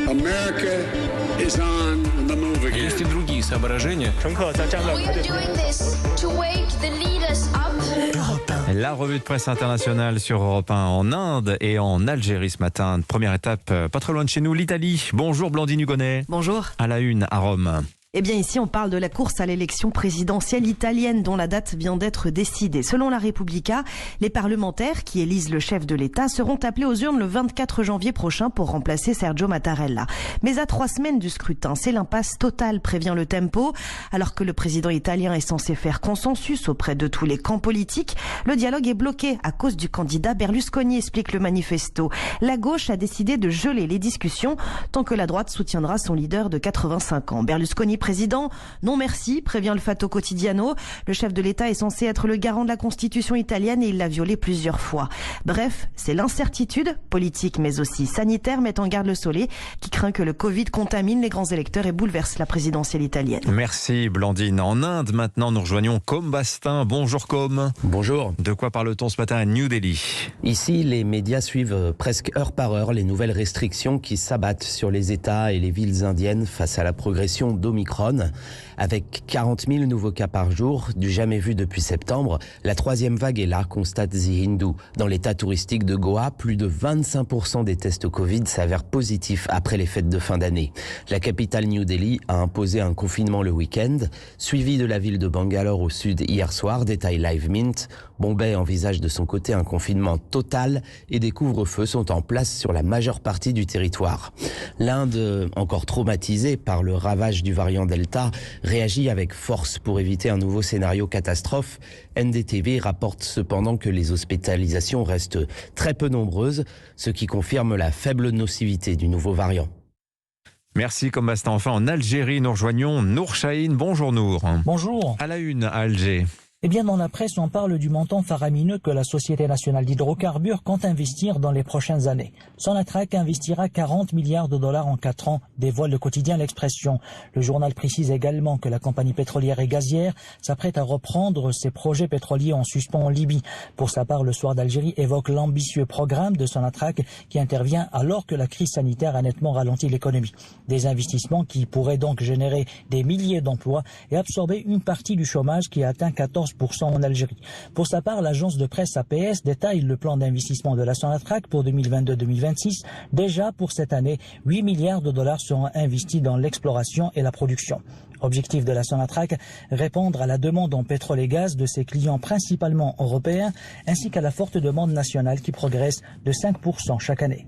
America is on the move again. Есть и другие соображения. We're doing this to wake the leaders up. La revue de presse internationale sur Europe 1 en Inde et en Algérie ce matin. Première étape, pas très loin de chez nous, l'Italie. Bonjour Blandine Hugonnet. Bonjour. À la une, à Rome. Eh bien ici on parle de la course à l'élection présidentielle italienne dont la date vient d'être décidée. Selon la Repubblica, les parlementaires qui élisent le chef de l'État seront appelés aux urnes le 24 janvier prochain pour remplacer Sergio Mattarella. Mais à 3 semaines du scrutin, c'est l'impasse totale, prévient le Tempo. Alors que le président italien est censé faire consensus auprès de tous les camps politiques, le dialogue est bloqué à cause du candidat Berlusconi, explique le Manifesto. La gauche a décidé de geler les discussions tant que la droite soutiendra son leader de 85 ans. Berlusconi président, non merci, prévient le Fatto Quotidiano. Le chef de l'État est censé être le garant de la Constitution italienne et il l'a violée plusieurs fois. Bref, c'est l'incertitude politique mais aussi sanitaire, met en garde le Soleil, qui craint que le Covid contamine les grands électeurs et bouleverse la présidentielle italienne. Merci Blandine. En Inde, maintenant, nous rejoignons Com Bastin. Bonjour Com. Bonjour. De quoi parle-t-on ce matin à New Delhi? Ici, les médias suivent presque heure par heure les nouvelles restrictions qui s'abattent sur les États et les villes indiennes face à la progression d'Omicron. Avec 40 000 nouveaux cas par jour, du jamais vu depuis septembre, la 3e vague est là, constate The Hindu. Dans l'état touristique de Goa, plus de 25% des tests Covid s'avèrent positifs après les fêtes de fin d'année. La capitale New Delhi a imposé un confinement le week-end, suivi de la ville de Bangalore au sud hier soir, détaille Live Mint. Bombay envisage de son côté un confinement total et des couvre-feux sont en place sur la majeure partie du territoire. L'Inde, encore traumatisée par le ravage du variant Delta, réagit avec force pour éviter un nouveau scénario catastrophe. NDTV rapporte cependant que les hospitalisations restent très peu nombreuses, ce qui confirme la faible nocivité du nouveau variant. Merci Com Bastin. Enfin, en Algérie, nous rejoignons Nour Chahine. Bonjour Nour. Bonjour. À la une, à Alger. Eh bien, dans la presse, on parle du montant faramineux que la Société nationale d'hydrocarbures compte investir dans les prochaines années. Sonatrach investira 40 milliards de dollars en 4 ans, dévoile le quotidien L'Expression. Le journal précise également que la compagnie pétrolière et gazière s'apprête à reprendre ses projets pétroliers en suspens en Libye. Pour sa part, le Soir d'Algérie évoque l'ambitieux programme de Sonatrach qui intervient alors que la crise sanitaire a nettement ralenti l'économie. Des investissements qui pourraient donc générer des milliers d'emplois et absorber une partie du chômage qui a atteint 14% en Algérie. Pour sa part, l'agence de presse APS détaille le plan d'investissement de la Sonatrach pour 2022-2026. Déjà pour cette année, 8 milliards de dollars seront investis dans l'exploration et la production. Objectif de la Sonatrach, répondre à la demande en pétrole et gaz de ses clients principalement européens, ainsi qu'à la forte demande nationale qui progresse de 5% chaque année.